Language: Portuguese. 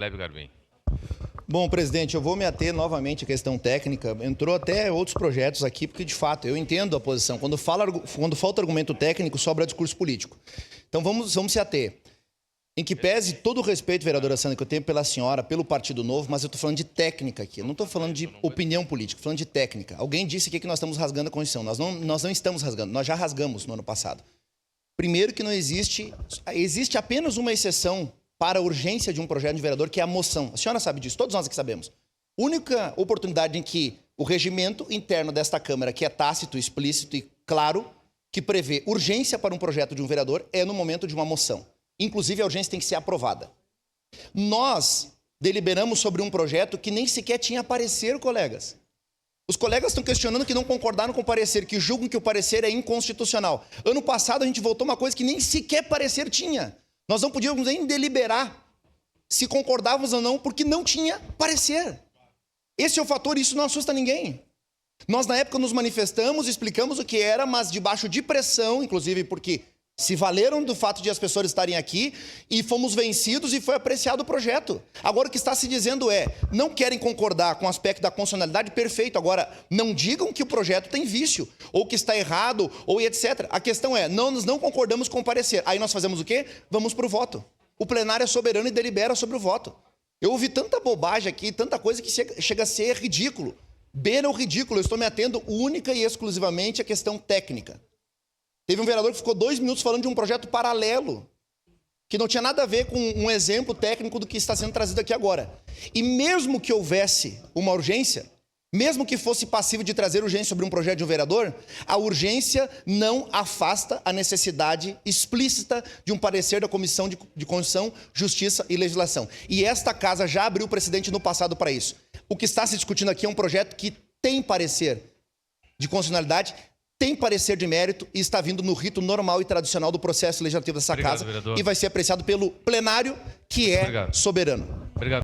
Leve Garbim. Bom, presidente, eu vou me ater novamente à questão técnica. Entrou até outros projetos aqui, porque, de fato, eu entendo a posição. Quando falta argumento técnico, sobra discurso político. Então, vamos se ater. Em que pese todo o respeito, vereadora Sandra, que eu tenho pela senhora, pelo Partido Novo, mas eu estou falando de técnica aqui. Eu não estou falando de opinião política, estou falando de técnica. Alguém disse aqui que nós estamos rasgando a Constituição. Nós não estamos rasgando, nós já rasgamos no ano passado. Primeiro que não existe apenas uma exceção para a urgência de um projeto de vereador, que é a moção. A senhora sabe disso, todos nós aqui sabemos. Única oportunidade em que o regimento interno desta Câmara, que é tácito, explícito e claro, que prevê urgência para um projeto de um vereador, é no momento de uma moção. Inclusive, a urgência tem que ser aprovada. Nós deliberamos sobre um projeto que nem sequer tinha parecer, colegas. Os colegas estão questionando que não concordaram com o parecer, que julgam que o parecer é inconstitucional. Ano passado, a gente votou uma coisa que nem sequer parecer tinha. Nós não podíamos nem deliberar se concordávamos ou não, porque não tinha parecer. Esse é o fator, isso não assusta ninguém. Nós, na época, nos manifestamos, explicamos o que era, mas debaixo de pressão, inclusive porque se valeram do fato de as pessoas estarem aqui e fomos vencidos e foi apreciado o projeto. Agora, o que está se dizendo é, não querem concordar com o aspecto da constitucionalidade, perfeito. Agora, não digam que o projeto tem vício, ou que está errado, ou etc. A questão é, nós não concordamos com o parecer. Aí nós fazemos o quê? Vamos para o voto. O plenário é soberano e delibera sobre o voto. Eu ouvi tanta bobagem aqui, tanta coisa que chega a ser ridículo. Beira o ridículo. Eu estou me atendo única e exclusivamente à questão técnica. Teve um vereador que ficou 2 minutos falando de um projeto paralelo, que não tinha nada a ver com um exemplo técnico do que está sendo trazido aqui agora. E mesmo que houvesse uma urgência, mesmo que fosse passivo de trazer urgência sobre um projeto de um vereador, a urgência não afasta a necessidade explícita de um parecer da Comissão de Constituição, Justiça e Legislação. E esta casa já abriu precedente no passado para isso. O que está se discutindo aqui é um projeto que tem parecer de constitucionalidade, tem parecer de mérito e está vindo no rito normal e tradicional do processo legislativo dessa casa, vereador, e vai ser apreciado pelo plenário, que é soberano. Obrigado.